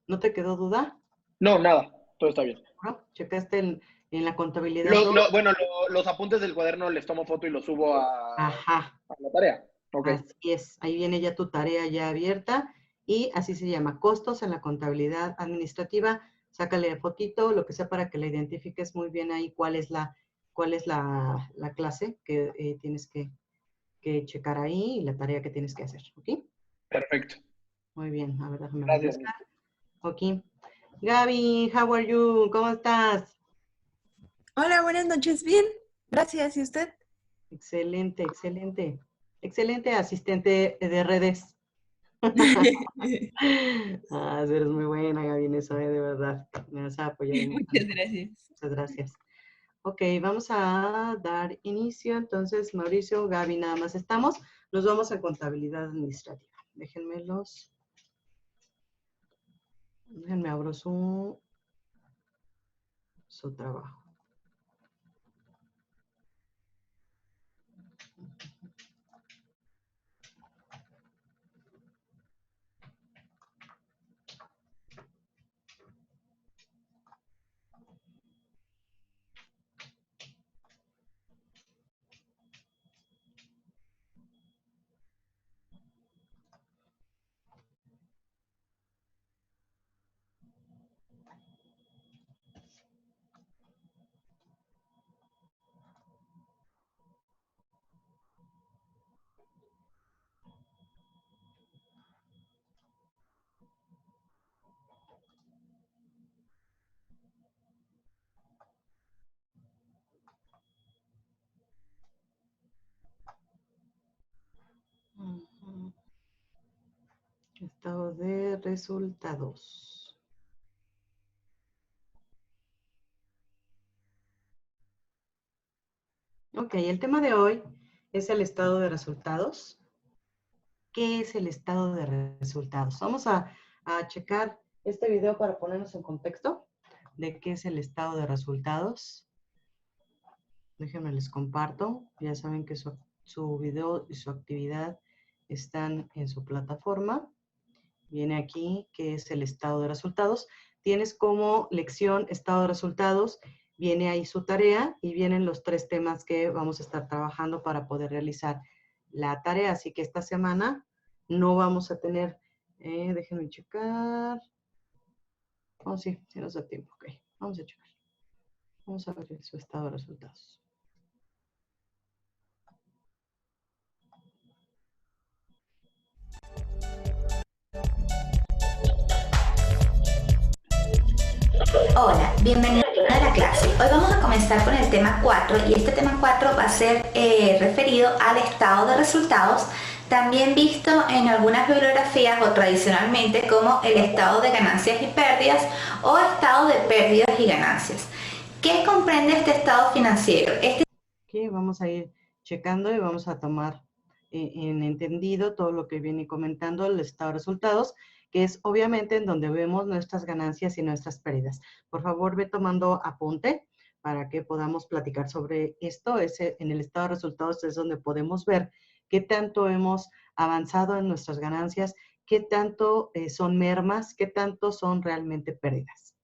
¿No te quedó duda? No, nada, todo está bien. ¿No? ¿Checaste en la contabilidad 2? Bueno, los apuntes del cuaderno les tomo foto y los subo Ajá, a la tarea. Ok. así es. Ahí viene ya tu tarea ya abierta y así se llama, costos en la contabilidad administrativa. Sácale fotito, lo que sea, para que la identifiques muy bien ahí cuál es la clase que tienes que checar ahí y la tarea que tienes que hacer, ¿ok? Perfecto. Muy bien, a ver, déjame Gracias. buscar. Ok. Gaby, how are you? ¿Cómo estás? Hola, buenas noches. Bien, gracias. ¿Y usted? Excelente, excelente. Excelente asistente de redes. Eres muy buena, Gaby, en eso, de verdad. Me vas a apoyar en Muchas gracias. Muchas gracias. Ok, vamos a dar inicio. Entonces, Mauricio, Gaby, nada más estamos. Nos vamos a contabilidad administrativa. Déjenme abro su trabajo. Estado de resultados. Ok, el tema de hoy es el estado de resultados. ¿Qué es el estado de resultados? Vamos a checar este video para ponernos en contexto de qué es el estado de resultados. Déjenme les comparto. Ya saben que su video y su actividad están en su plataforma. Viene aquí qué es el estado de resultados. Tienes como lección estado de resultados. Viene ahí su tarea y vienen los 3 temas que vamos a estar trabajando para poder realizar la tarea. Así que esta semana no vamos a tener, déjenme checar. Oh, sí, sí nos da tiempo. Ok, vamos a checar. Vamos a ver su estado de resultados. Hola, bienvenido a la clase. Hoy vamos a comenzar con el tema 4 y este tema 4 va a ser referido al estado de resultados, también visto en algunas bibliografías o tradicionalmente como el estado de ganancias y pérdidas o estado de pérdidas y ganancias. ¿Qué comprende este estado financiero? Aquí vamos a ir checando y vamos a tomar en entendido todo lo que viene comentando el estado de resultados, que es obviamente en donde vemos nuestras ganancias y nuestras pérdidas. Por favor, ve tomando apunte para que podamos platicar sobre esto. En el estado de resultados es donde podemos ver qué tanto hemos avanzado en nuestras ganancias, qué tanto son mermas, qué tanto son realmente pérdidas.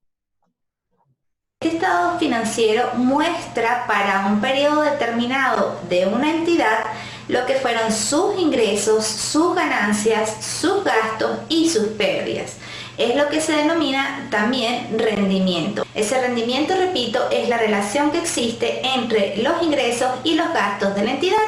Este estado financiero muestra para un periodo determinado de una entidad lo que fueron sus ingresos, sus ganancias, sus gastos y sus pérdidas. Es lo que se denomina también rendimiento. Ese rendimiento, repito, es la relación que existe entre los ingresos y los gastos de la entidad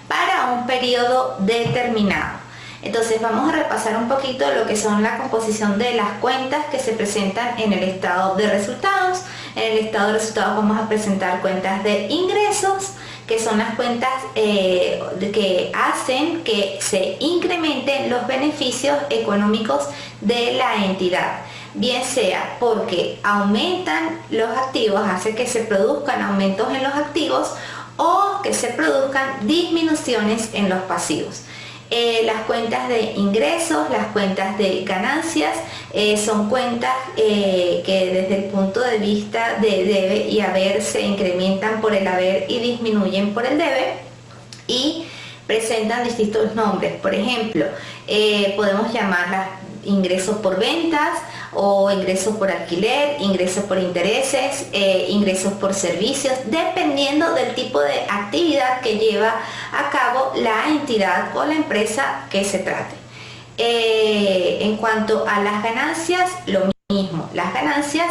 para un periodo determinado. Entonces vamos a repasar un poquito lo que son la composición de las cuentas que se presentan en el estado de resultados. En el estado de resultados vamos a presentar cuentas de ingresos, que son las cuentas que hacen que se incrementen los beneficios económicos de la entidad. Bien sea porque aumentan los activos, hace que se produzcan aumentos en los activos o que se produzcan disminuciones en los pasivos. Las cuentas de ingresos, las cuentas de ganancias son cuentas que desde el punto de vista de debe y haber se incrementan por el haber y disminuyen por el debe y presentan distintos nombres. Por ejemplo, podemos llamarlas ingresos por ventas o ingresos por alquiler, ingresos por intereses, ingresos por servicios, dependiendo del tipo de actividad que lleva a cabo la entidad o la empresa que se trate. En cuanto a las ganancias, lo mismo. Las ganancias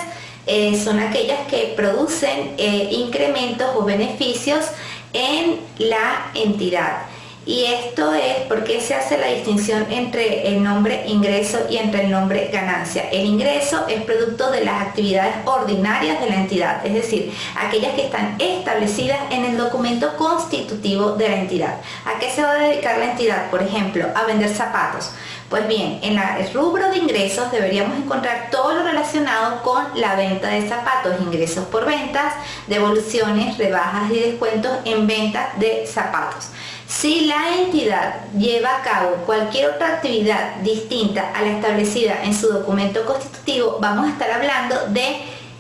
son aquellas que producen incrementos o beneficios en la entidad. Y esto es porque se hace la distinción entre el nombre ingreso y entre el nombre ganancia. El ingreso es producto de las actividades ordinarias de la entidad, es decir, aquellas que están establecidas en el documento constitutivo de la entidad. ¿A qué se va a dedicar la entidad? Por ejemplo, a vender zapatos. Pues bien, en el rubro de ingresos deberíamos encontrar todo lo relacionado con la venta de zapatos, ingresos por ventas, devoluciones, rebajas y descuentos en ventas de zapatos. Si la entidad lleva a cabo cualquier otra actividad distinta a la establecida en su documento constitutivo, vamos a estar hablando de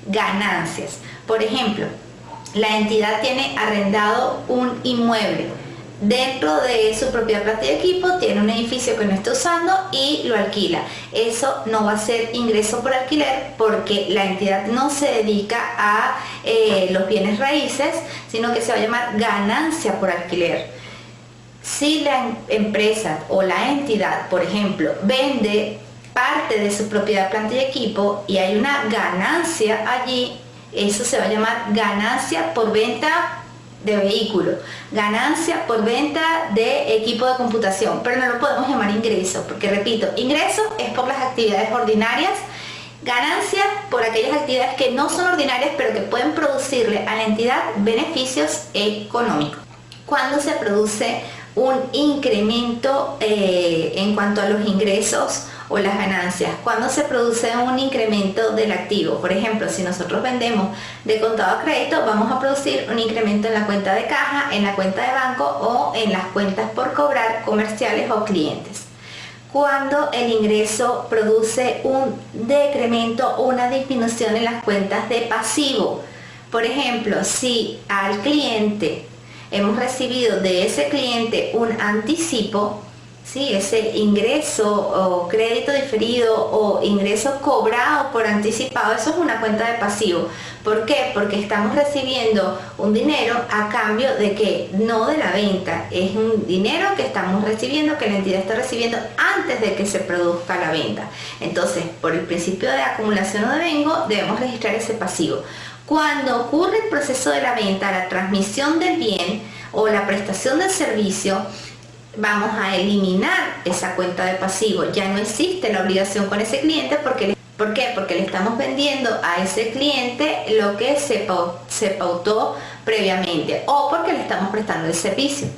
ganancias. Por ejemplo, la entidad tiene arrendado un inmueble. Dentro de su propia planta de equipo tiene un edificio que no está usando y lo alquila. Eso no va a ser ingreso por alquiler porque la entidad no se dedica a los bienes raíces, sino que se va a llamar ganancia por alquiler. Si la empresa o la entidad, por ejemplo, vende parte de su propiedad, planta y equipo y hay una ganancia allí, eso se va a llamar ganancia por venta de vehículo, ganancia por venta de equipo de computación, pero no lo podemos llamar ingreso, porque repito, ingreso es por las actividades ordinarias, ganancia por aquellas actividades que no son ordinarias, pero que pueden producirle a la entidad beneficios económicos. Cuando se produce un incremento en cuanto a los ingresos o las ganancias, cuando se produce un incremento del activo. Por ejemplo, si nosotros vendemos de contado a crédito, vamos a producir un incremento en la cuenta de caja, en la cuenta de banco o en las cuentas por cobrar comerciales o clientes. Cuando el ingreso produce un decremento o una disminución en las cuentas de pasivo. Por ejemplo, si al cliente hemos recibido de ese cliente un anticipo, ¿sí? Ese ingreso o crédito diferido o ingreso cobrado por anticipado, eso es una cuenta de pasivo. ¿Por qué? Porque estamos recibiendo un dinero a cambio de que no de la venta, es un dinero que estamos recibiendo, que la entidad está recibiendo antes de que se produzca la venta. Entonces, por el principio de acumulación o devengo, debemos registrar ese pasivo. Cuando ocurre el proceso de la venta, la transmisión del bien o la prestación del servicio, vamos a eliminar esa cuenta de pasivo. Ya no existe la obligación con ese cliente porque ¿por qué? Porque le estamos vendiendo a ese cliente lo que se pautó previamente o porque le estamos prestando el servicio.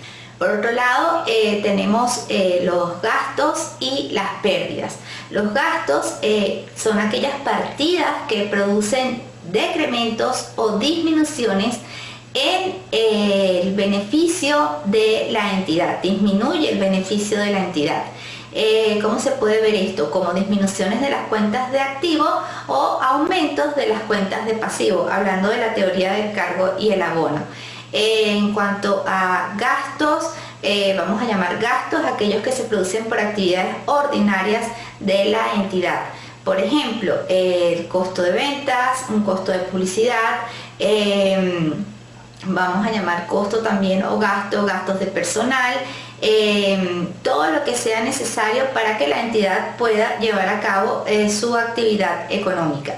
Por otro lado, tenemos los gastos y las pérdidas. Los gastos son aquellas partidas que producen decrementos o disminuciones en el beneficio de la entidad, disminuye el beneficio de la entidad. ¿Cómo se puede ver esto? Como disminuciones de las cuentas de activo o aumentos de las cuentas de pasivo, hablando de la teoría del cargo y el abono. En cuanto a gastos, vamos a llamar gastos aquellos que se producen por actividades ordinarias de la entidad. Por ejemplo, el costo de ventas, un costo de publicidad, vamos a llamar costo también o gastos de personal, todo lo que sea necesario para que la entidad pueda llevar a cabo su actividad económica.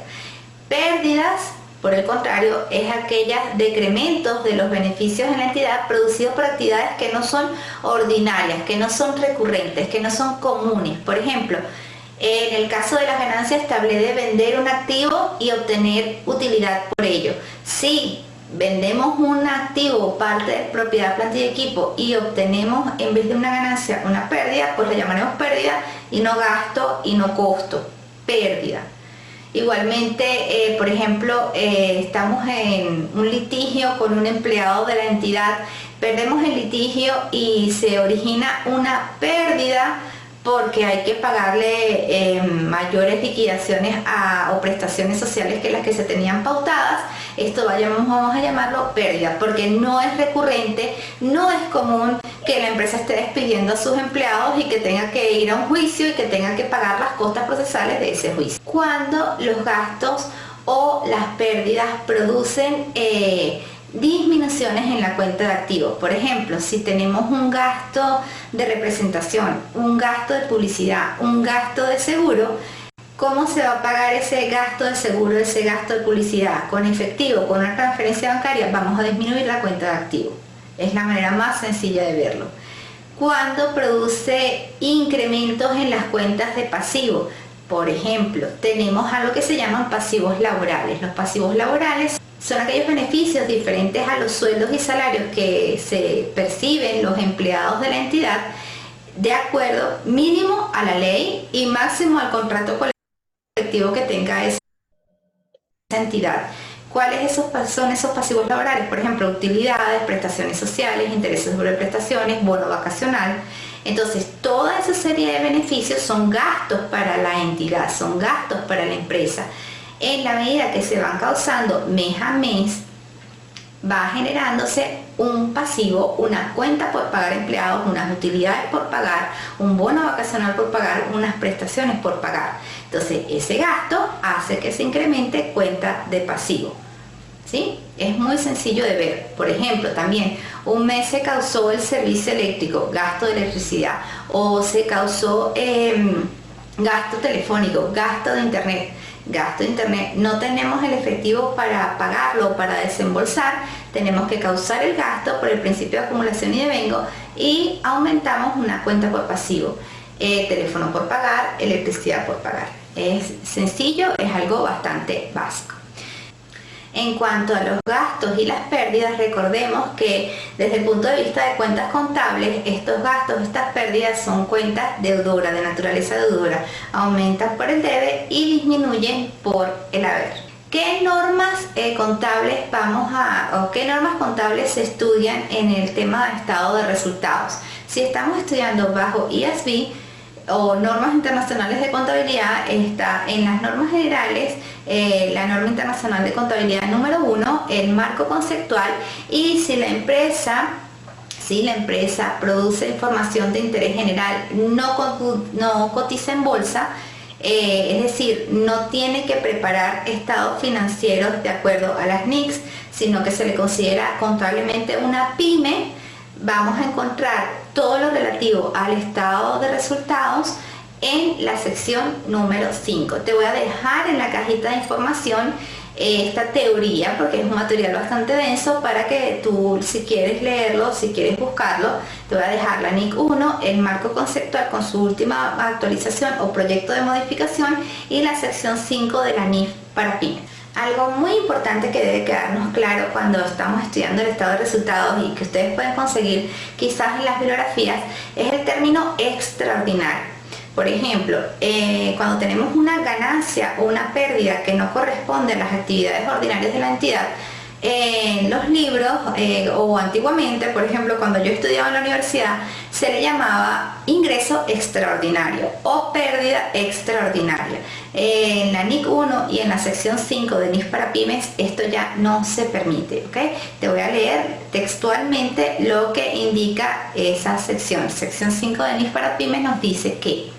Pérdidas, por el contrario, es aquellos decrementos de los beneficios en la entidad producidos por actividades que no son ordinarias, que no son recurrentes, que no son comunes. Por ejemplo, en el caso de las ganancias, hablé de vender un activo y obtener utilidad por ello. Si vendemos un activo o parte de propiedad, planta y equipo y obtenemos en vez de una ganancia una pérdida, pues le llamaremos pérdida y no gasto y no costo, pérdida. Igualmente, por ejemplo, estamos en un litigio con un empleado de la entidad, perdemos el litigio y se origina una pérdida porque hay que pagarle mayores liquidaciones o prestaciones sociales que las que se tenían pautadas. Esto vamos a llamarlo pérdida, porque no es recurrente, no es común que la empresa esté despidiendo a sus empleados y que tenga que ir a un juicio y que tenga que pagar las costas procesales de ese juicio. Cuando los gastos o las pérdidas producen disminuciones en la cuenta de activos. Por ejemplo, si tenemos un gasto de representación, un gasto de publicidad, un gasto de seguro, ¿cómo se va a pagar ese gasto de seguro, ese gasto de publicidad? ¿Con efectivo, con una transferencia bancaria? Vamos a disminuir la cuenta de activos. Es la manera más sencilla de verlo. Cuando produce incrementos en las cuentas de pasivo, por ejemplo, tenemos algo que se llaman pasivos laborales. Los pasivos laborales son aquellos beneficios diferentes a los sueldos y salarios que se perciben los empleados de la entidad de acuerdo mínimo a la ley y máximo al contrato colectivo que tenga esa entidad. ¿Cuáles son esos pasivos laborales? Por ejemplo, utilidades, prestaciones sociales, intereses sobre prestaciones, bono vacacional. Entonces, toda esa serie de beneficios son gastos para la entidad, son gastos para la empresa. En la medida que se van causando mes a mes, va generándose un pasivo, una cuenta por pagar empleados, unas utilidades por pagar, un bono vacacional por pagar, unas prestaciones por pagar. Entonces, ese gasto hace que se incremente cuenta de pasivo. ¿Sí? Es muy sencillo de ver. Por ejemplo, también un mes se causó el servicio eléctrico, gasto de electricidad, o se causó gasto telefónico, gasto de internet. Gasto de internet, no tenemos el efectivo para pagarlo o para desembolsar, tenemos que causar el gasto por el principio de acumulación y devengo y aumentamos una cuenta por pasivo. Teléfono por pagar, electricidad por pagar. Es sencillo, es algo bastante básico. En cuanto a los gastos y las pérdidas, recordemos que desde el punto de vista de cuentas contables, estos gastos, estas pérdidas son cuentas deudoras, de naturaleza deudora, aumentan por el debe y disminuyen por el haber. ¿Qué normas contables qué normas contables se estudian en el tema de estado de resultados? Si estamos estudiando bajo IASB, o normas internacionales de contabilidad, está en las normas generales la norma internacional de contabilidad número 1, el marco conceptual, y si la empresa produce información de interés general, no cotiza en bolsa, es decir, no tiene que preparar estados financieros de acuerdo a las NICs, sino que se le considera contablemente una pyme, vamos a encontrar todo lo relativo al estado de resultados en la sección número 5. Te voy a dejar en la cajita de información esta teoría porque es un material bastante denso para que tú, si quieres leerlo, si quieres buscarlo, te voy a dejar la NIC 1, el marco conceptual con su última actualización o proyecto de modificación y la sección 5 de la NIF para pymes. Algo muy importante que debe quedarnos claro cuando estamos estudiando el estado de resultados y que ustedes pueden conseguir quizás en las bibliografías es el término extraordinario. Por ejemplo, cuando tenemos una ganancia o una pérdida que no corresponde a las actividades ordinarias de la entidad, en los libros o antiguamente, por ejemplo, cuando yo estudiaba en la universidad, se le llamaba ingreso extraordinario o pérdida extraordinaria. En la NIC 1 y en la sección 5 de NIF para pymes esto ya no se permite, ¿ok? Te voy a leer textualmente lo que indica esa sección. Sección 5 de NIF para pymes nos dice que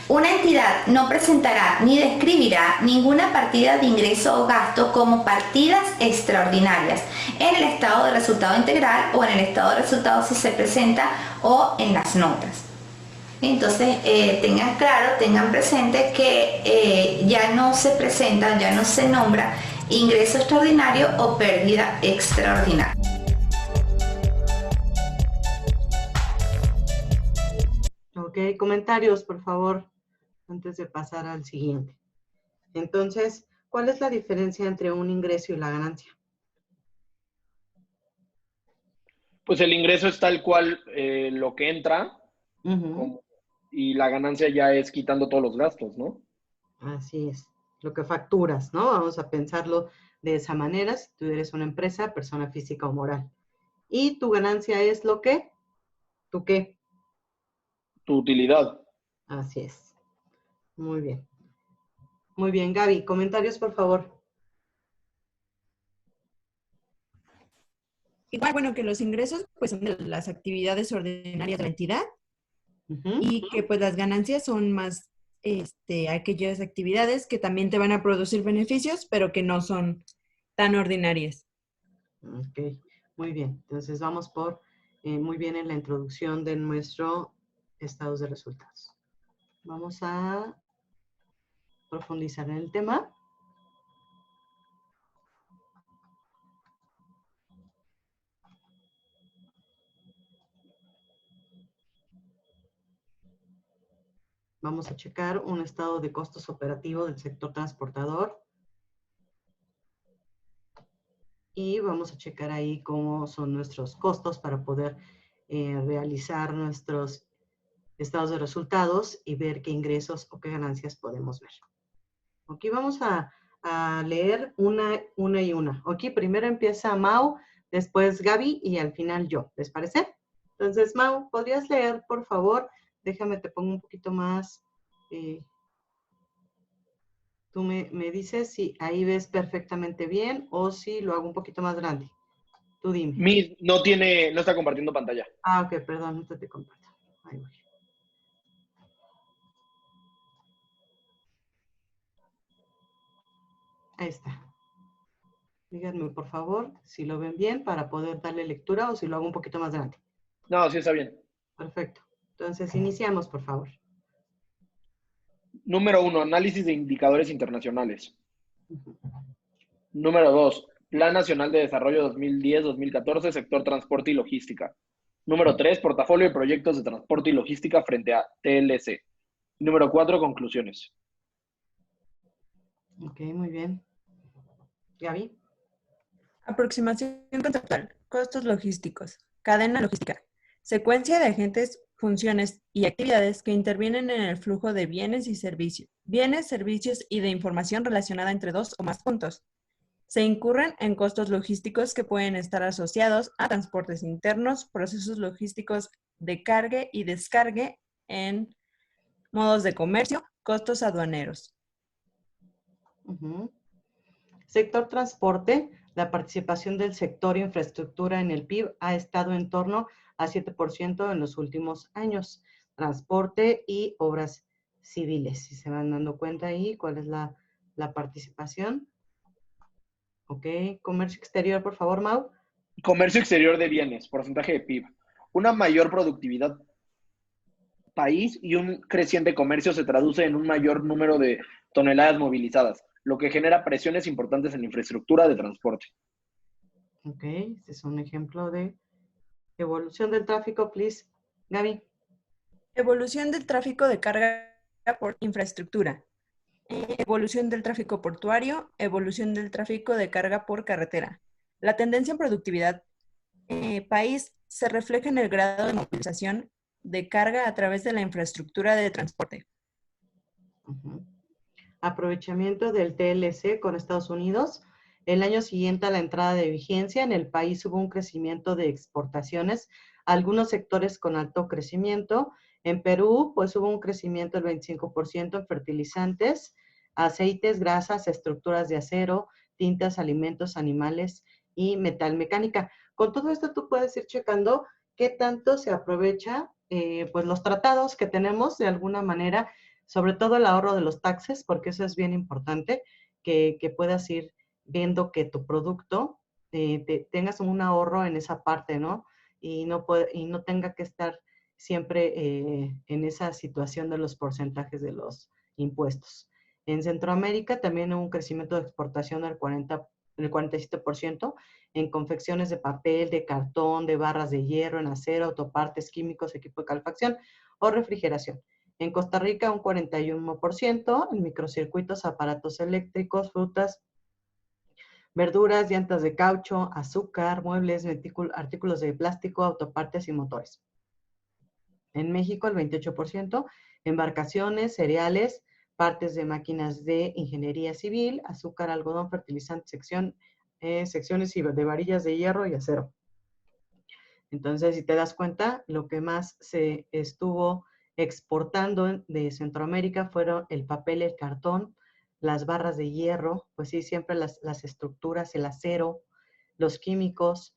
una entidad no presentará ni describirá ninguna partida de ingreso o gasto como partidas extraordinarias en el estado de resultado integral o en el estado de resultado si se presenta o en las notas. Entonces tengan claro, tengan presente que ya no se presenta, ya no se nombra ingreso extraordinario o pérdida extraordinaria. Ok, comentarios, por favor, antes de pasar al siguiente. Entonces, ¿cuál es la diferencia entre un ingreso y la ganancia? Pues el ingreso es tal cual lo que entra y la ganancia ya es quitando todos los gastos, ¿no? Así es, lo que facturas, ¿no? Vamos a pensarlo de esa manera, si tú eres una empresa, persona física o moral. Y tu ganancia es lo que, ¿tú qué? tu utilidad. Así es. Muy bien. Muy bien, Gaby, comentarios, por favor. Igual, bueno, que los ingresos pues son de las actividades ordinarias de la entidad y que pues las ganancias son más aquellas actividades que también te van a producir beneficios, pero que no son tan ordinarias. Ok, muy bien. Entonces vamos por muy bien en la introducción de nuestro estados de resultados. Vamos a profundizar en el tema. Vamos a checar un estado de costos operativo del sector transportador. Y vamos a checar ahí cómo son nuestros costos para poder realizar nuestros estados de resultados y ver qué ingresos o qué ganancias podemos ver. Ok, vamos a leer una y una. Ok, primero empieza Mau, después Gaby y al final yo. ¿Les parece? Entonces, Mau, ¿podrías leer, por favor? Déjame, te pongo un poquito más. Tú me dices si ahí ves perfectamente bien o si lo hago un poquito más grande. Tú dime. No está compartiendo pantalla. Ah, ok, perdón, no te comparto. Ahí voy. Ahí está. Díganme, por favor, si lo ven bien para poder darle lectura o si lo hago un poquito más grande. No, sí está bien. Perfecto. Entonces, iniciamos, por favor. Número 1, análisis de indicadores internacionales. Número 2, Plan Nacional de Desarrollo 2010-2014, sector transporte y logística. Número 3, portafolio de proyectos de transporte y logística frente a TLC. Número 4, conclusiones. Ok, muy bien. Gaby. Aproximación conceptual, costos logísticos, cadena logística, secuencia de agentes, funciones y actividades que intervienen en el flujo de bienes y servicios, servicios y de información relacionada entre dos o más puntos. Se incurren en costos logísticos que pueden estar asociados a transportes internos, procesos logísticos de cargue y descargue en modos de comercio, costos aduaneros. Sector transporte, la participación del sector infraestructura en el PIB ha estado en torno a 7% en los últimos años. Transporte y obras civiles. Si se van dando cuenta ahí, ¿cuál es la participación? Ok, comercio exterior, por favor, Mau. Comercio exterior de bienes, porcentaje de PIB. Una mayor productividad país y un creciente comercio se traduce en un mayor número de toneladas movilizadas, lo que genera presiones importantes en la infraestructura de transporte. Ok, este es un ejemplo de evolución del tráfico, please. Gaby. Evolución del tráfico de carga por infraestructura. Evolución del tráfico portuario, evolución del tráfico de carga por carretera. La tendencia en productividad país se refleja en el grado de movilización de carga a través de la infraestructura de transporte. Aprovechamiento del TLC con Estados Unidos. El año siguiente a la entrada de vigencia, en el país hubo un crecimiento de exportaciones, algunos sectores con alto crecimiento. En Perú, pues hubo un crecimiento del 25% en fertilizantes, aceites, grasas, estructuras de acero, tintas, alimentos animales y metal mecánica. Con todo esto tú puedes ir checando qué tanto se aprovecha pues los tratados que tenemos de alguna manera, sobre todo el ahorro de los taxes, porque eso es bien importante, que puedas ir viendo que tu producto tengas un ahorro en esa parte, ¿no? Y no tenga que estar siempre en esa situación de los porcentajes de los impuestos. En Centroamérica también hubo un crecimiento de exportación del 47%, en confecciones de papel, de cartón, de barras de hierro, en acero, autopartes químicos, equipo de calefacción o refrigeración. En Costa Rica un 41%, en microcircuitos, aparatos eléctricos, frutas, verduras, llantas de caucho, azúcar, muebles, artículos de plástico, autopartes y motores. En México el 28%, embarcaciones, cereales, partes de máquinas de ingeniería civil, azúcar, algodón, fertilizantes, secciones de varillas de hierro y acero. Entonces, si te das cuenta, lo que más se estuvo exportando de Centroamérica fueron el papel, el cartón, las barras de hierro, pues sí, siempre las estructuras, el acero, los químicos,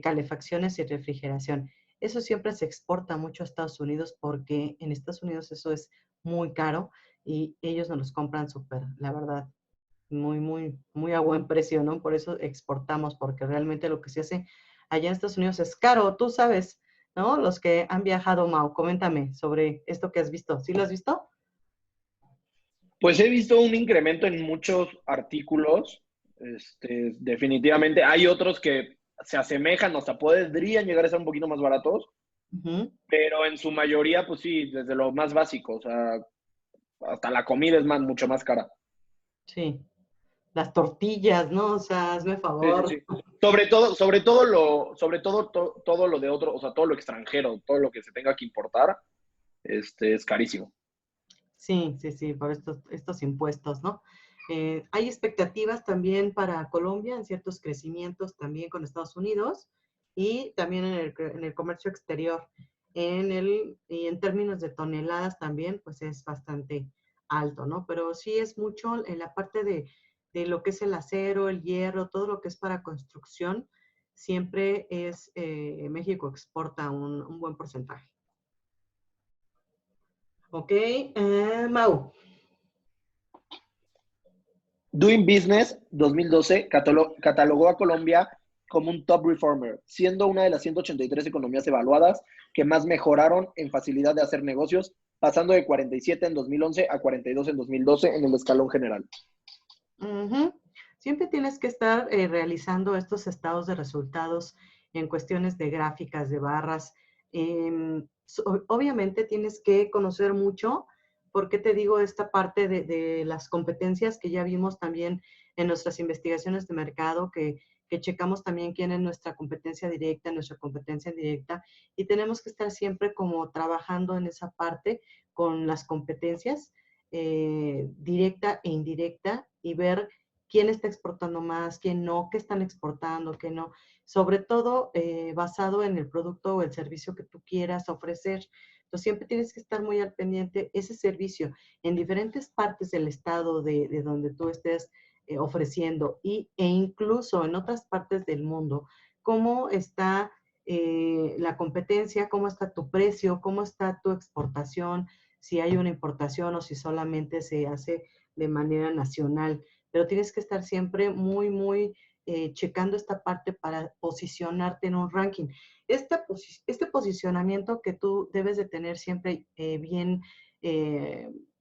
calefacciones y refrigeración. Eso siempre se exporta mucho a Estados Unidos porque en Estados Unidos eso es muy caro y ellos nos los compran súper, la verdad, muy a buen precio, ¿no? Por eso exportamos, porque realmente lo que se hace allá en Estados Unidos es caro, tú sabes, ¿no? Los que han viajado, Mau, coméntame sobre esto que has visto. ¿Sí lo has visto? Pues he visto un incremento en muchos artículos. Definitivamente hay otros que se asemejan, o sea, podrían llegar a ser un poquito más baratos, Ujú. pero en su mayoría, pues sí, desde lo más básico, o sea, hasta la comida es mucho más cara. Sí. Las tortillas, ¿no? O sea, hazme Sí, sí, favor. sí. Todo lo de otro, o sea, todo lo extranjero, todo lo que se tenga que importar, es carísimo. Sí, por estos impuestos, ¿no? Hay expectativas también para Colombia en ciertos crecimientos también con Estados Unidos y también en el comercio exterior. Y en términos de toneladas también, pues es bastante alto, ¿no? Pero sí es mucho en la parte de lo que es el acero, el hierro, todo lo que es para construcción, siempre es, México exporta un buen porcentaje. Ok, Mau. Doing Business 2012 catalogó a Colombia como un top reformer, siendo una de las 183 economías evaluadas que más mejoraron en facilidad de hacer negocios, pasando de 47 en 2011 a 42 en 2012 en el escalón general. Ujú. Siempre tienes que estar realizando estos estados de resultados en cuestiones de gráficas, de barras. Obviamente tienes que conocer mucho, porque te digo esta parte de las competencias que ya vimos también en nuestras investigaciones de mercado, que checamos también quién es nuestra competencia directa, nuestra competencia indirecta, y tenemos que estar siempre como trabajando en esa parte con las competencias directa e indirecta y ver quién está exportando más, quién no, qué están exportando, qué no. Sobre todo basado en el producto o el servicio que tú quieras ofrecer. Entonces siempre tienes que estar muy al pendiente ese servicio en diferentes partes del estado de donde tú estés ofreciendo e incluso en otras partes del mundo, cómo está la competencia, cómo está tu precio, cómo está tu exportación, si hay una importación o si solamente se hace de manera nacional. Pero tienes que estar siempre muy checando esta parte para posicionarte en un ranking. Este posicionamiento que tú debes de tener siempre bien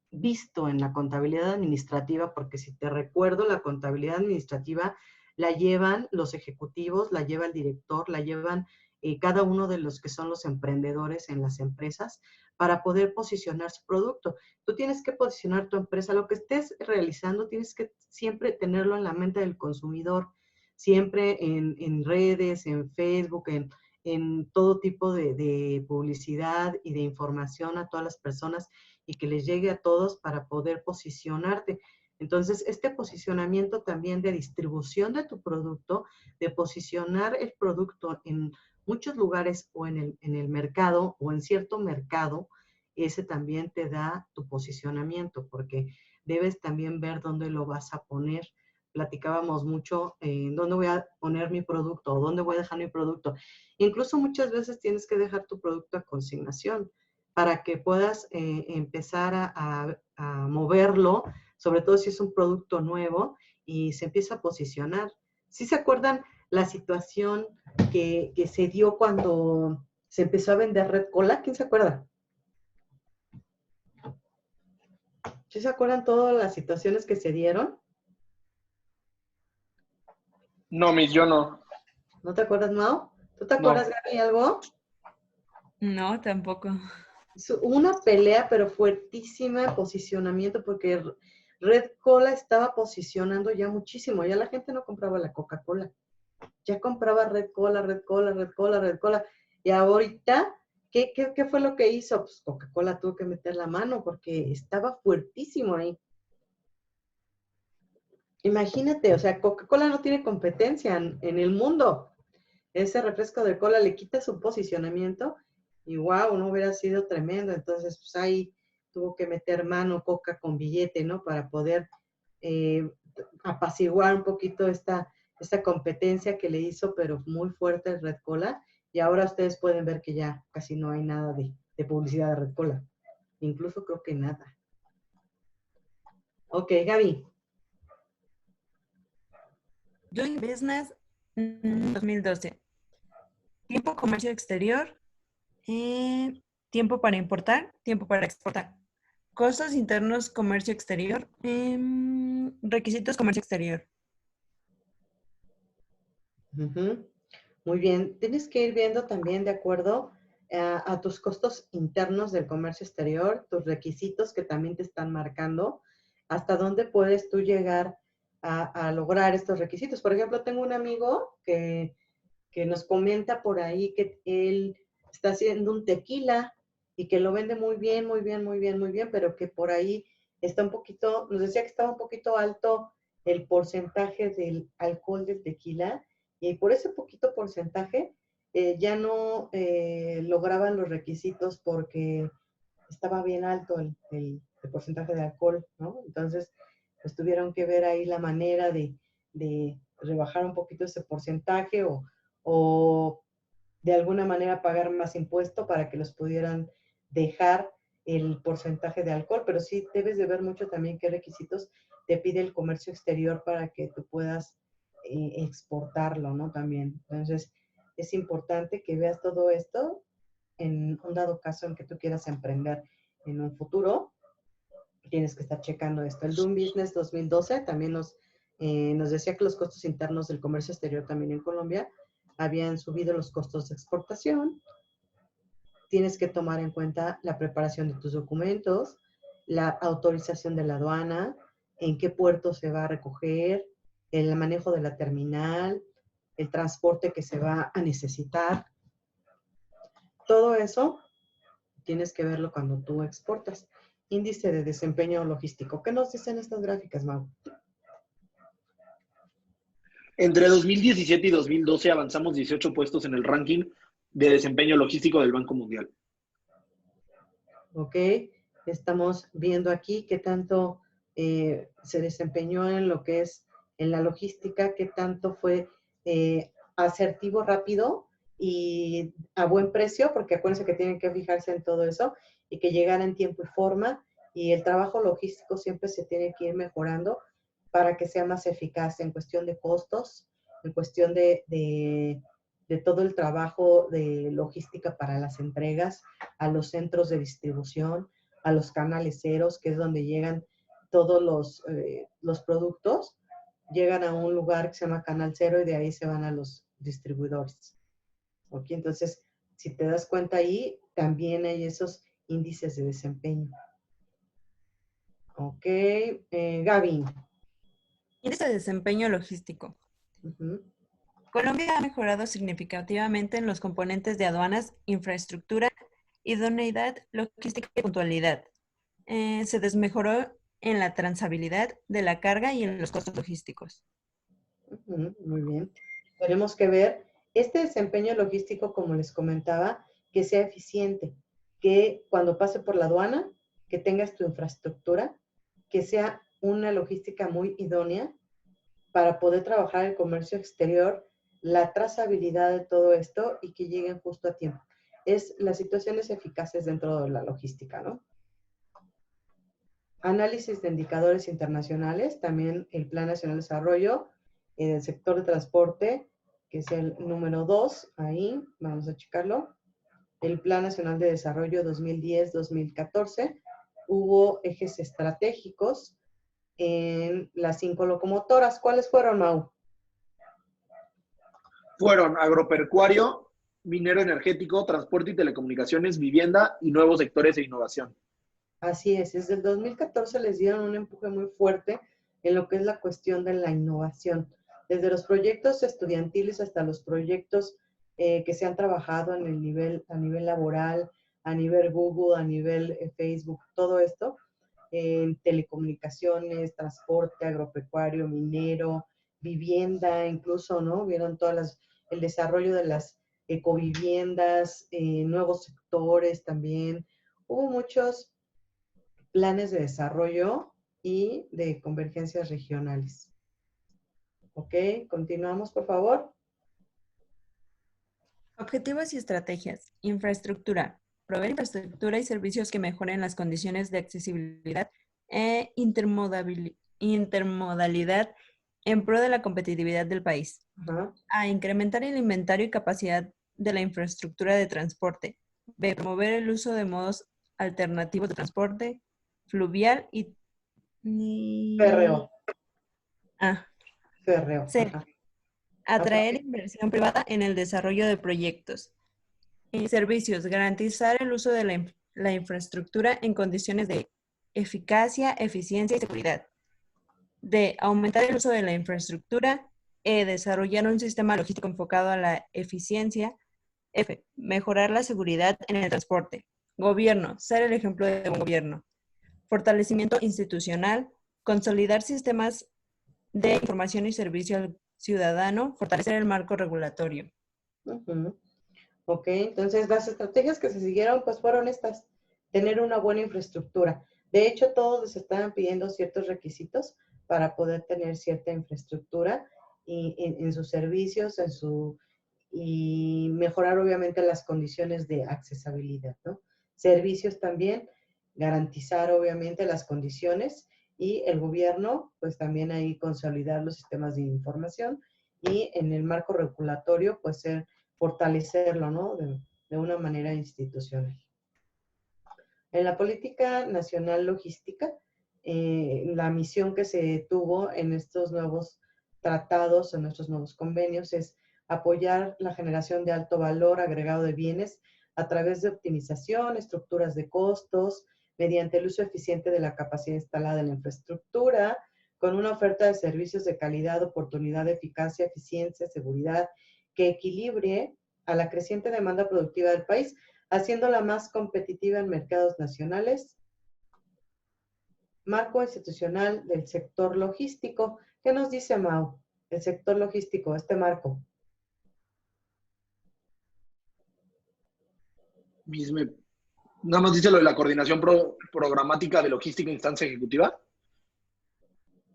visto en la contabilidad administrativa, porque si te recuerdo, la contabilidad administrativa la llevan los ejecutivos, la lleva el director, la llevan cada uno de los que son los emprendedores en las empresas para poder posicionar su producto. Tú tienes que posicionar tu empresa, lo que estés realizando, tienes que siempre tenerlo en la mente del consumidor, siempre en redes, en Facebook, en todo tipo de publicidad y de información a todas las personas y que les llegue a todos para poder posicionarte. Entonces, este posicionamiento también de distribución de tu producto, de posicionar el producto en muchos lugares o en el mercado o en cierto mercado, ese también te da tu posicionamiento, porque debes también ver dónde lo vas a poner. Platicábamos mucho en dónde voy a poner mi producto o dónde voy a dejar mi producto. Incluso muchas veces tienes que dejar tu producto a consignación para que puedas empezar a moverlo, sobre todo si es un producto nuevo y se empieza a posicionar. ¿Sí se acuerdan la situación que se dio cuando se empezó a vender Red Cola? ¿Quién se acuerda? ¿Sí se acuerdan todas las situaciones que se dieron? No, yo no. ¿No te acuerdas, Mao? ¿Tú te acuerdas, No. Gaby, algo? No, tampoco. Hubo una pelea, pero fuertísima en posicionamiento, porque Red Cola estaba posicionando ya muchísimo. Ya la gente no compraba la Coca-Cola. Ya compraba Red Cola, Red Cola, Red Cola, Red Cola. Y ahorita, ¿qué fue lo que hizo? Pues Coca-Cola tuvo que meter la mano porque estaba fuertísimo ahí. Imagínate, o sea, Coca-Cola no tiene competencia en el mundo. Ese refresco de cola le quita su posicionamiento Y wow, no hubiera sido tremendo. Entonces, pues ahí tuvo que meter mano, coca con billete, ¿no? Para poder eh, apaciguar un poquito esta competencia que le hizo, pero muy fuerte el Red Cola. Y ahora ustedes pueden ver que ya casi no hay nada de publicidad de Red Cola. Incluso creo que nada. Ok, Gaby. Doing Business 2012. Tiempo comercio exterior. Tiempo para importar. Tiempo para exportar. Costos internos comercio exterior. Requisitos comercio exterior. Uh-huh. Muy bien. Tienes que ir viendo también de acuerdo a tus costos internos del comercio exterior, tus requisitos que también te están marcando, hasta dónde puedes tú llegar a lograr estos requisitos. Por ejemplo, tengo un amigo que nos comenta por ahí que él está haciendo un tequila y que lo vende muy bien, muy bien, muy bien, muy bien, pero que por ahí está un poquito, nos decía que estaba un poquito alto el porcentaje del alcohol del tequila y por ese poquito porcentaje ya no lograban los requisitos porque estaba bien alto el porcentaje de alcohol, ¿no? Entonces, pues tuvieron que ver ahí la manera de rebajar un poquito ese porcentaje o de alguna manera pagar más impuesto para que los pudieran dejar el porcentaje de alcohol, pero sí debes de ver mucho también qué requisitos te pide el comercio exterior para que tú puedas exportarlo, ¿no? También. Entonces, es importante que veas todo esto en un dado caso en que tú quieras emprender en un futuro. Tienes que estar checando esto. El Doing Business 2012 también nos decía que los costos internos del comercio exterior también en Colombia habían subido los costos de exportación. Tienes que tomar en cuenta la preparación de tus documentos, la autorización de la aduana, en qué puerto se va a recoger, el manejo de la terminal, el transporte que se va a necesitar. Todo eso tienes que verlo cuando tú exportas. Índice de desempeño logístico. ¿Qué nos dicen estas gráficas, Mau? Entre 2017 y 2012 avanzamos 18 puestos en el ranking de desempeño logístico del Banco Mundial. Ok, estamos viendo aquí qué tanto se desempeñó en lo que es en la logística, qué tanto fue asertivo, rápido y a buen precio, porque acuérdense que tienen que fijarse en todo eso y que llegara en tiempo y forma. Y el trabajo logístico siempre se tiene que ir mejorando para que sea más eficaz en cuestión de costos, en cuestión de todo el trabajo de logística para las entregas a los centros de distribución, a los canales ceros, que es donde llegan todos los productos, llegan a un lugar que se llama canal cero y de ahí se van a los distribuidores. ¿Ok? Entonces, si te das cuenta ahí, también hay esos índices de desempeño. Ok, Gaby. Índice de desempeño logístico. Colombia ha mejorado significativamente en los componentes de aduanas, infraestructura, idoneidad, logística y puntualidad. Se desmejoró en la transabilidad de la carga y en los costos logísticos. Muy bien. Tenemos que ver este desempeño logístico, como les comentaba, que sea eficiente, que cuando pase por la aduana, que tengas tu infraestructura, que sea una logística muy idónea para poder trabajar el comercio exterior, la trazabilidad de todo esto y que lleguen justo a tiempo. Es las situaciones eficaces dentro de la logística, ¿no? Análisis de indicadores internacionales, también el Plan Nacional de Desarrollo del sector de transporte, que es el número 2, ahí, vamos a checarlo. El Plan Nacional de Desarrollo 2010-2014, hubo ejes estratégicos en las 5 locomotoras. ¿Cuáles fueron, Mau? Fueron agropecuario, minero energético, transporte y telecomunicaciones, vivienda y nuevos sectores e innovación. Así es, desde el 2014 les dieron un empuje muy fuerte en lo que es la cuestión de la innovación, desde los proyectos estudiantiles hasta los proyectos que se han trabajado en el a nivel laboral, a nivel Google, a nivel Facebook, todo esto, en telecomunicaciones, transporte, agropecuario, minero, vivienda, incluso, ¿no? Vieron el desarrollo de las ecoviviendas, nuevos sectores también. Hubo muchos planes de desarrollo y de convergencias regionales. Ok, continuamos, por favor. Objetivos y estrategias. Infraestructura. Proveer infraestructura y servicios que mejoren las condiciones de accesibilidad e intermodalidad en pro de la competitividad del país. Ajá. A. Incrementar el inventario y capacidad de la infraestructura de transporte. B. Promover el uso de modos alternativos de transporte fluvial y... Férreo. Ah, Férreo. C. Ajá. Atraer inversión privada en el desarrollo de proyectos. Servicios. Garantizar el uso de la infraestructura en condiciones de eficacia, eficiencia y seguridad. D. Aumentar el uso de la infraestructura. E. Desarrollar un sistema logístico enfocado a la eficiencia. F. Mejorar la seguridad en el transporte. Gobierno. Ser el ejemplo de un gobierno. Fortalecimiento institucional. Consolidar sistemas de información y servicio al ciudadano. Fortalecer el marco regulatorio. Uh-huh. Ok, entonces las estrategias que se siguieron pues fueron estas, tener una buena infraestructura. De hecho, todos les estaban pidiendo ciertos requisitos para poder tener cierta infraestructura y, en sus servicios, y mejorar obviamente las condiciones de accesibilidad, ¿no? Servicios también, garantizar obviamente las condiciones y el gobierno pues también ahí consolidar los sistemas de información y en el marco regulatorio pues fortalecerlo, ¿no? De una manera institucional. En la política nacional logística, la misión que se tuvo en estos nuevos tratados, en estos nuevos convenios, es apoyar la generación de alto valor agregado de bienes a través de optimización, estructuras de costos, mediante el uso eficiente de la capacidad instalada en la infraestructura, con una oferta de servicios de calidad, oportunidad, eficacia, eficiencia, seguridad, que equilibre a la creciente demanda productiva del país, haciéndola más competitiva en mercados nacionales. Marco institucional del sector logístico. ¿Qué nos dice Mau? El sector logístico, este marco. Nada más dice lo de la coordinación programática de logística e instancia ejecutiva.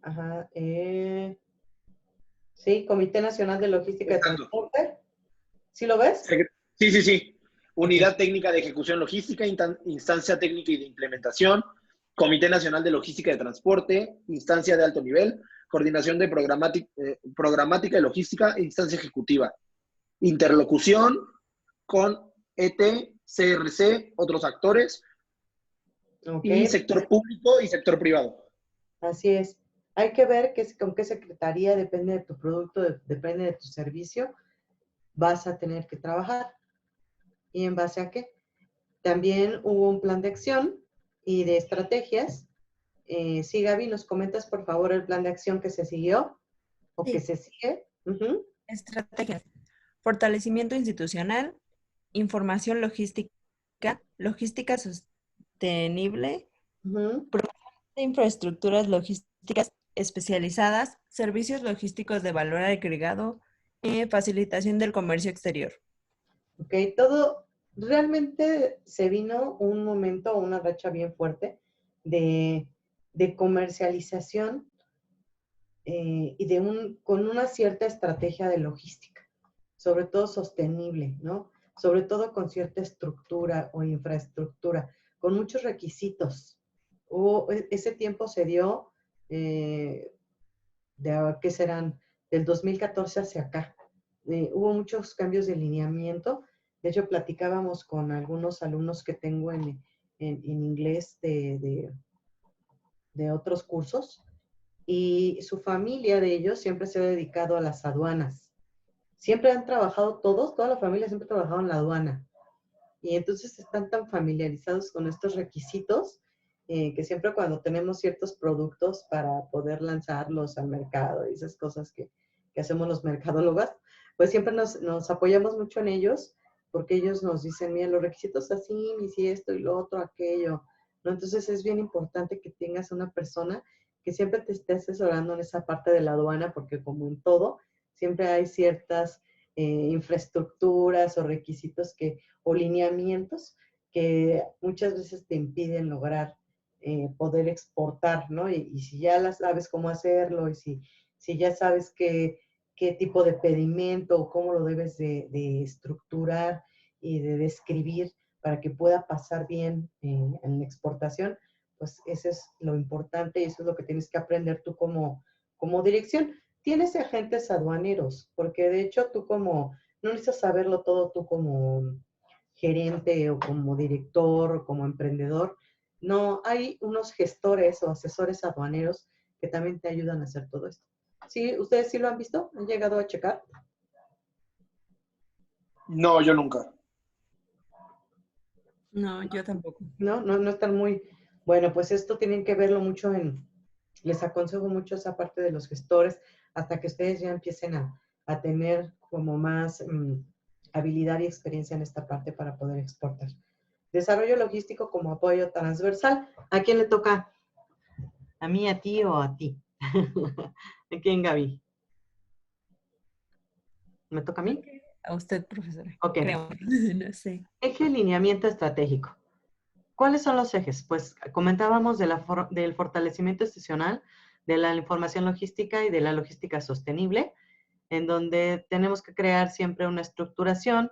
Ajá. Sí, Comité Nacional de Logística de Transporte. ¿Sí lo ves? Sí. Unidad Técnica de Ejecución Logística, Instancia Técnica y de Implementación, Comité Nacional de Logística de Transporte, Instancia de Alto Nivel, Coordinación de Programática y Logística, Instancia Ejecutiva. Interlocución con ET, CRC, otros actores, y sector público y sector privado. Así es. Hay que ver con qué secretaría, depende de tu producto, depende de tu servicio, vas a tener que trabajar. ¿Y en base a qué? También hubo un plan de acción y de estrategias. Sí, Gaby, ¿nos comentas por favor el plan de acción que se siguió o Sí. que se sigue? Uh-huh. Estrategias. Fortalecimiento institucional, información logística, logística sostenible, Uh-huh. de infraestructuras logísticas especializadas, servicios logísticos de valor agregado, facilitación del comercio exterior. Ok, todo realmente se vino un momento, una racha bien fuerte de comercialización y con una cierta estrategia de logística, sobre todo sostenible, ¿no? Sobre todo con cierta estructura o infraestructura, con muchos requisitos. Ese tiempo se dio, ¿qué serán? Del 2014 hacia acá. Hubo muchos cambios de lineamiento. De hecho, platicábamos con algunos alumnos que tengo en inglés de otros cursos, y su familia de ellos siempre se ha dedicado a las aduanas. Siempre han trabajado toda la familia siempre ha trabajado en la aduana. Y entonces están tan familiarizados con estos requisitos que siempre cuando tenemos ciertos productos para poder lanzarlos al mercado y esas cosas que hacemos los mercadólogos, pues siempre nos apoyamos mucho en ellos porque ellos nos dicen, mira, los requisitos así, y si esto y lo otro, aquello, ¿no? Entonces es bien importante que tengas una persona que siempre te esté asesorando en esa parte de la aduana porque como en todo, siempre hay ciertas infraestructuras o requisitos o lineamientos que muchas veces te impiden lograr poder exportar, ¿no? Y si ya sabes cómo hacerlo y si ya sabes qué tipo de pedimento o cómo lo debes de estructurar y de describir para que pueda pasar bien en la exportación, pues eso es lo importante y eso es lo que tienes que aprender tú como dirección. Tienes agentes aduaneros, porque de hecho no necesitas saberlo todo tú como gerente o como director o como emprendedor. No, hay unos gestores o asesores aduaneros que también te ayudan a hacer todo esto. ¿Sí? ¿Ustedes sí lo han visto? ¿Han llegado a checar? No, yo nunca. No, yo tampoco. No están muy... Bueno, pues esto tienen que verlo mucho les aconsejo mucho esa parte de los gestores hasta que ustedes ya empiecen a tener como más habilidad y experiencia en esta parte para poder exportar. Desarrollo logístico como apoyo transversal. ¿A quién le toca? ¿A mí, a ti o a ti? ¿A quién, Gaby? ¿Me toca a mí? A usted, profesora. Ok. Creo. No sé. Eje lineamiento estratégico. ¿Cuáles son los ejes? Pues comentábamos del fortalecimiento institucional, de la información logística y de la logística sostenible, en donde tenemos que crear siempre una estructuración,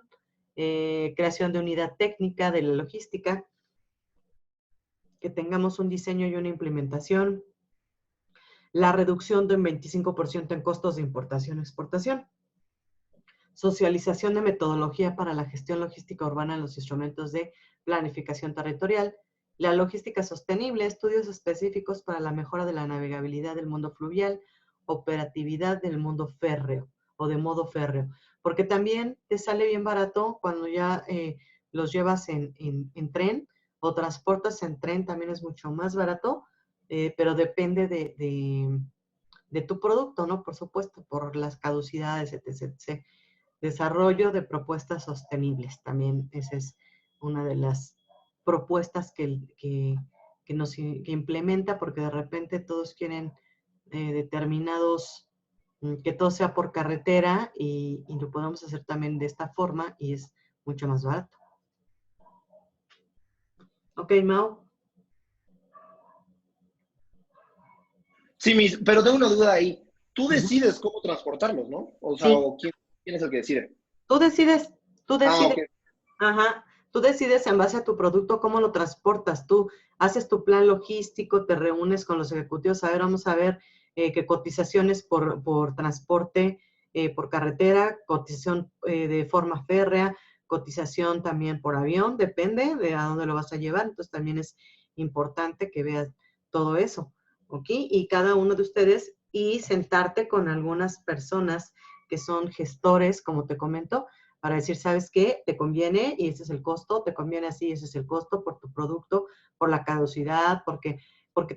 creación de unidad técnica de la logística, que tengamos un diseño y una implementación, la reducción de un 25% en costos de importación y exportación, socialización de metodología para la gestión logística urbana en los instrumentos de planificación territorial, la logística sostenible, estudios específicos para la mejora de la navegabilidad del mundo fluvial, operatividad del mundo férreo o de modo férreo, porque también te sale bien barato cuando ya los llevas en tren o transportas en tren, también es mucho más barato, pero depende de tu producto, ¿no? Por supuesto, por las caducidades, etc. Desarrollo de propuestas sostenibles. También esa es una de las propuestas que implementa, porque de repente todos quieren que todo sea por carretera y lo podemos hacer también de esta forma y es mucho más barato. Ok, Mau. Sí, pero tengo una duda ahí. Tú decides cómo transportarlos, ¿no? O sea, Sí, ¿quién es el que decide? tú decides, Ah, ok. ajá, tú decides en base a tu producto cómo lo transportas. Tú haces tu plan logístico, te reúnes con los ejecutivos. A ver, vamos a ver qué cotizaciones por transporte por carretera, cotización de forma férrea, cotización también por avión, depende de a dónde lo vas a llevar. Entonces también es importante que veas todo eso, ¿ok? Y cada uno de ustedes y sentarte con algunas personas que son gestores, como te comento, para decir, ¿sabes qué? Te conviene y ese es el costo, te conviene así, ese es el costo por tu producto, por la caducidad, porque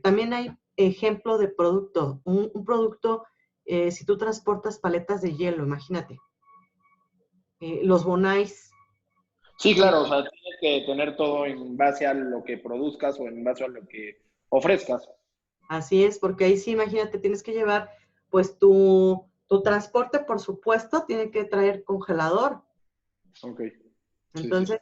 también hay ejemplo de producto. Un producto, si tú transportas paletas de hielo, imagínate, los bonais. Sí, claro, o sea, tienes que tener todo en base a lo que produzcas o en base a lo que ofrezcas. Así es, porque ahí sí, imagínate, tienes que llevar, pues tu transporte, por supuesto, tiene que traer congelador. Ok. Sí, sí, Entonces,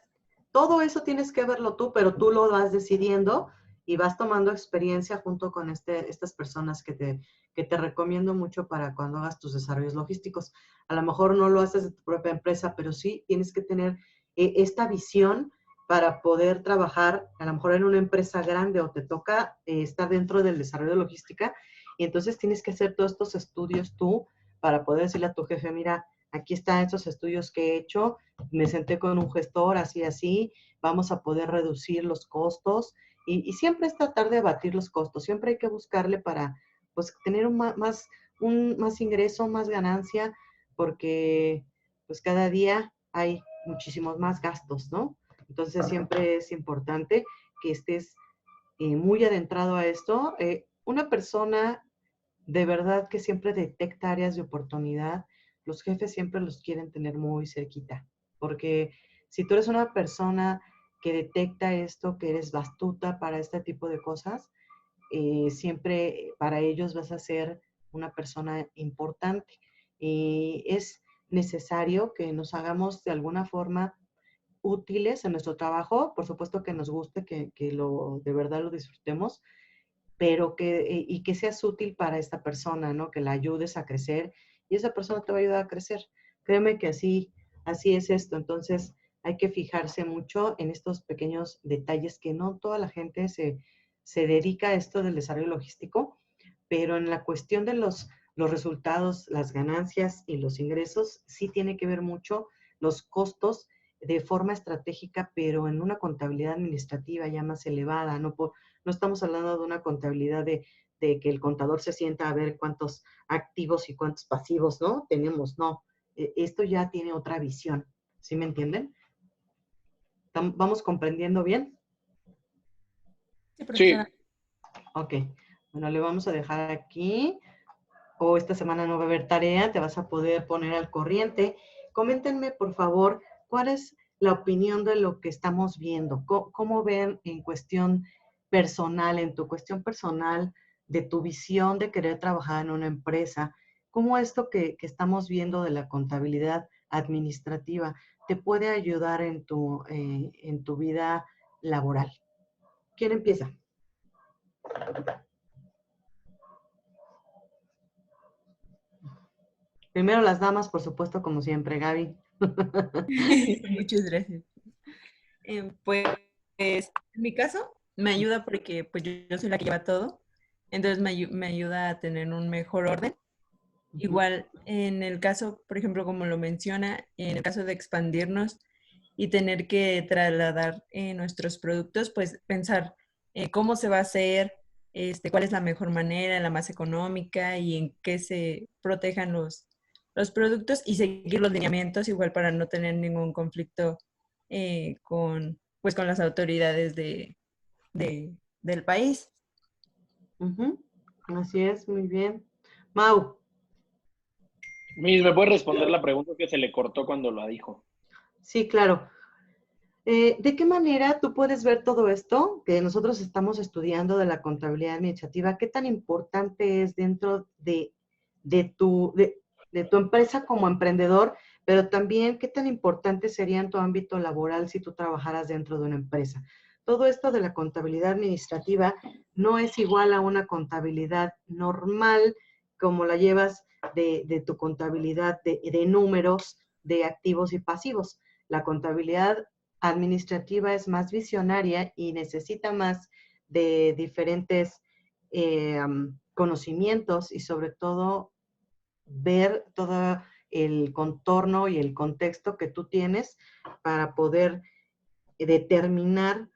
todo eso tienes que verlo tú, pero tú lo vas decidiendo y vas tomando experiencia junto con estas personas que te recomiendo mucho para cuando hagas tus desarrollos logísticos. A lo mejor no lo haces de tu propia empresa, pero sí tienes que tener esta visión para poder trabajar a lo mejor en una empresa grande o te toca estar dentro del desarrollo de logística y entonces tienes que hacer todos estos estudios tú para poder decirle a tu jefe, mira, aquí están estos estudios que he hecho, me senté con un gestor, así, vamos a poder reducir los costos y siempre es tratar de abatir los costos, siempre hay que buscarle para pues tener más ingreso, más ganancia, porque pues cada día hay muchísimos más gastos, ¿no? Entonces siempre es importante que estés muy adentrado a esto. Una persona de verdad que siempre detecta áreas de oportunidad, los jefes siempre los quieren tener muy cerquita, porque si tú eres una persona que detecta esto, que eres astuta para este tipo de cosas, siempre para ellos vas a ser una persona importante. Es necesario que nos hagamos de alguna forma útiles en nuestro trabajo. Por supuesto que nos guste, que de verdad lo disfrutemos, pero y que seas útil para esta persona, ¿no? Que la ayudes a crecer y esa persona te va a ayudar a crecer. Créeme que así es esto. Entonces, hay que fijarse mucho en estos pequeños detalles que no toda la gente se dedica a esto del desarrollo logístico, pero en la cuestión de los resultados, las ganancias y los ingresos, sí tiene que ver mucho los costos de forma estratégica, pero en una contabilidad administrativa ya más elevada. No estamos hablando de una contabilidad de que el contador se sienta a ver cuántos activos y cuántos pasivos, ¿no? Tenemos, no. Esto ya tiene otra visión. ¿Sí me entienden? ¿Vamos comprendiendo bien? Sí, Sí, profesora. Ok. Bueno, le vamos a dejar aquí. O esta semana no va a haber tarea, te vas a poder poner al corriente. Coméntenme, por favor, cuál es la opinión de lo que estamos viendo. ¿Cómo ven en cuestión personal, en tu cuestión personal, de tu visión de querer trabajar en una empresa? ¿Cómo esto que estamos viendo de la contabilidad administrativa te puede ayudar en tu vida laboral? ¿Quién empieza? Primero las damas, por supuesto, como siempre, Gaby. Muchas gracias. Pues, en mi caso, me ayuda porque pues yo soy la que lleva todo, entonces me ayuda a tener un mejor orden. Igual, en el caso, por ejemplo, como lo menciona, en el caso de expandirnos y tener que trasladar nuestros productos, pues pensar cómo se va a hacer, cuál es la mejor manera, la más económica y en qué se protejan los productos y seguir los lineamientos igual para no tener ningún conflicto con las autoridades del país. Así es, muy bien. Mau, Miss, ¿me puede responder la pregunta que se le cortó cuando la dijo? sí, claro. ¿De qué manera tú puedes ver todo esto que nosotros estamos estudiando de la contabilidad administrativa? ¿Qué tan importante es dentro de tu empresa como emprendedor, pero también qué tan importante sería en tu ámbito laboral si tú trabajaras dentro de una empresa? Todo esto de la contabilidad administrativa no es igual a una contabilidad normal como la llevas de tu contabilidad de números, de activos y pasivos. La contabilidad administrativa es más visionaria y necesita más de diferentes conocimientos y sobre todo ver todo el contorno y el contexto que tú tienes para poder determinar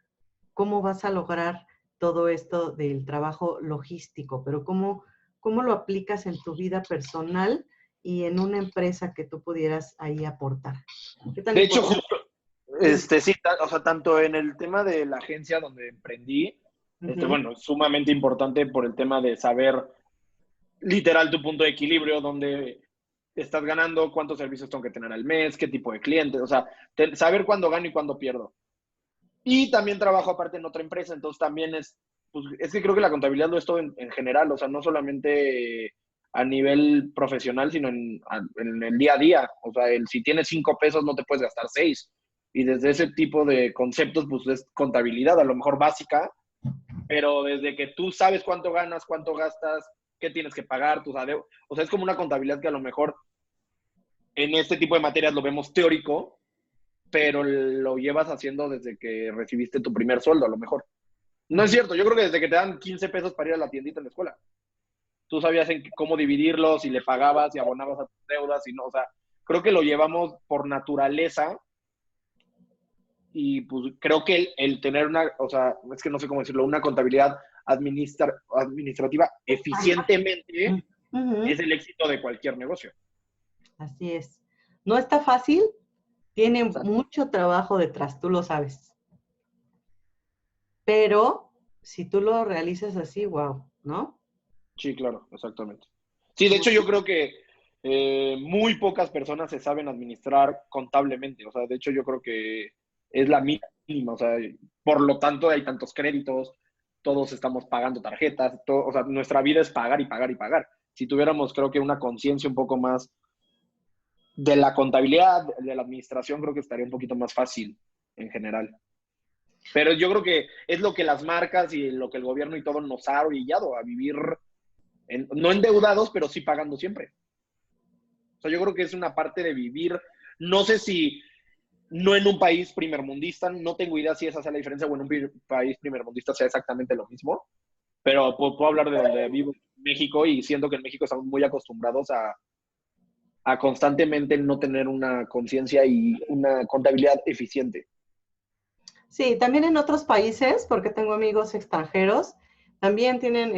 cómo vas a lograr todo esto del trabajo logístico, pero cómo lo aplicas en tu vida personal y en una empresa que tú pudieras ahí aportar. ¿Qué tan De hecho, importante? justo, sí, o sea, tanto en el tema de la agencia donde emprendí, bueno, es sumamente importante por el tema de saber literal tu punto de equilibrio, dónde estás ganando, cuántos servicios tengo que tener al mes, qué tipo de clientes, o sea, saber cuándo gano y cuándo pierdo. Y también trabajo aparte en otra empresa, entonces también pues, es que creo que la contabilidad lo es todo en general, o sea, no solamente a nivel profesional, sino en el día a día. O sea, si tienes 5 pesos no te puedes gastar 6. Y desde ese tipo de conceptos, pues es contabilidad, a lo mejor básica, pero desde que tú sabes cuánto ganas, cuánto gastas, qué tienes que pagar, tus adeudos. O sea, es como una contabilidad que a lo mejor en este tipo de materias lo vemos teórico, pero lo llevas haciendo desde que recibiste tu primer sueldo, a lo mejor. No es cierto, yo creo que desde que te dan 15 pesos para ir a la tiendita en la escuela. Tú sabías cómo dividirlos, y le pagabas y abonabas a tus deudas, y no, o sea, creo que lo llevamos por naturaleza y pues creo que el tener o sea, es que no sé cómo decirlo, una contabilidad administrativa eficientemente es el éxito de cualquier negocio. Así es. No está fácil, tiene Exacto. mucho trabajo detrás, tú lo sabes. Pero si tú lo realizas así, wow, ¿no? Sí, claro, exactamente. Sí, de hecho yo creo que muy pocas personas se saben administrar contablemente. O sea, de hecho yo creo que es la mínima. O sea, por lo tanto hay tantos créditos, todos estamos pagando tarjetas, o sea, nuestra vida es pagar y pagar y pagar. Si tuviéramos, creo que una conciencia un poco más de la contabilidad, de la administración, creo que estaría un poquito más fácil en general. Pero yo creo que es lo que las marcas y lo que el gobierno y todo nos ha orillado a vivir, no endeudados, pero sí pagando siempre. O sea, yo creo que es una parte de vivir, no sé si no en un país primermundista, no tengo idea si esa sea la diferencia, o en un país primermundista sea exactamente lo mismo, pero puedo hablar de donde vivo, México, y siento que en México estamos muy acostumbrados a constantemente no tener una conciencia y una contabilidad eficiente. Sí, también en otros países, porque tengo amigos extranjeros, también tienen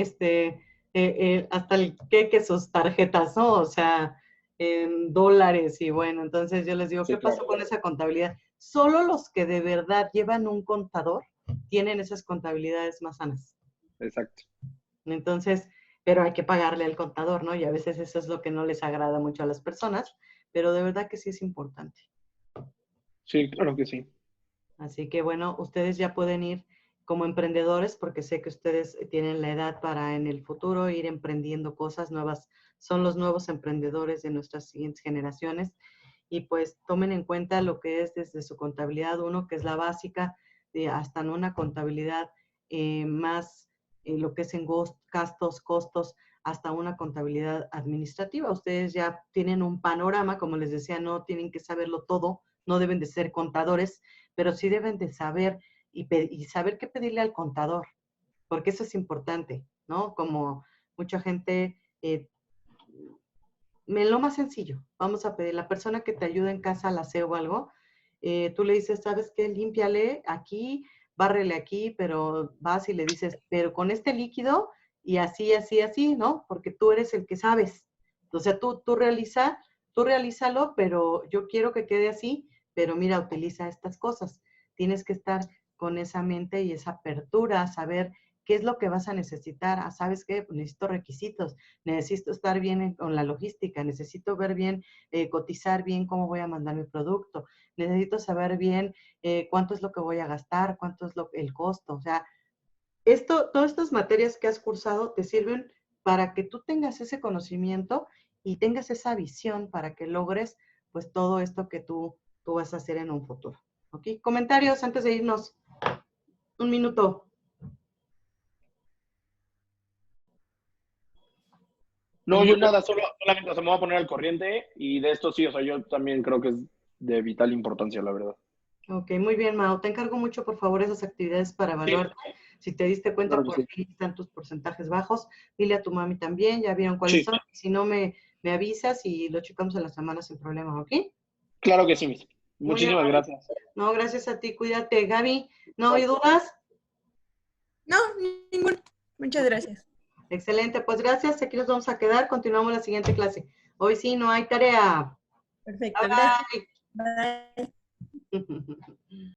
hasta el que sus tarjetas, ¿no? O sea, en dólares y bueno, entonces yo les digo, Sí, ¿qué pasó claro. con esa contabilidad? Solo los que de verdad llevan un contador tienen esas contabilidades más sanas. Exacto. Entonces, pero hay que pagarle al contador, ¿no? Y a veces eso es lo que no les agrada mucho a las personas, pero de verdad que sí es importante. Sí, claro que sí. Así que bueno, ustedes ya pueden ir como emprendedores, porque sé que ustedes tienen la edad para en el futuro ir emprendiendo cosas nuevas. Son los nuevos emprendedores de nuestras siguientes generaciones. Y pues tomen en cuenta lo que es desde su contabilidad uno, que es la básica, hasta en una contabilidad más lo que es en gastos, costos, hasta una contabilidad administrativa. Ustedes ya tienen un panorama, como les decía, no tienen que saberlo todo, no deben de ser contadores, pero sí deben de saber y saber qué pedirle al contador, porque eso es importante, ¿no? Como mucha gente, lo más sencillo, vamos a pedir, la persona que te ayuda en casa al aseo o algo, tú le dices, ¿sabes qué? Límpiale aquí, bárrele aquí, pero vas y le dices, pero con este líquido y así, así, así, ¿no? Porque tú eres el que sabes. O sea, tú realízalo, pero yo quiero que quede así, pero mira, utiliza estas cosas. Tienes que estar con esa mente y esa apertura, saber qué es lo que vas a necesitar. Ah, ¿sabes qué? Pues necesito requisitos, necesito estar bien con la logística, necesito ver bien, cotizar bien cómo voy a mandar mi producto, necesito saber bien cuánto es lo que voy a gastar, cuánto es el costo. O sea, todas estas materias que has cursado te sirven para que tú tengas ese conocimiento y tengas esa visión para que logres pues todo esto que tú vas a hacer en un futuro. ¿Ok? Comentarios antes de irnos. Un minuto. No, yo nada, solamente o sea, me voy a poner al corriente y de esto sí, o sea, yo también creo que es de vital importancia, la verdad. Ok, muy bien, Mao. Te encargo mucho, por favor, esas actividades para Sí, evaluar. Si te diste cuenta, claro que por sí. qué están tus porcentajes bajos. Dile a tu mami también, ya vieron cuáles Sí, son. Si no, me avisas y lo checamos en la semana sin problema, ¿ok? claro que sí, Miss. Muy Muchísimas amable. gracias. No, gracias a ti. Cuídate, Gaby. ¿No hay Bye. dudas? No, ninguno. Muchas gracias. Excelente, pues gracias. Aquí nos vamos a quedar. Continuamos la siguiente clase. Hoy sí, no hay tarea. Perfecto, gracias. Bye. Bye. Bye.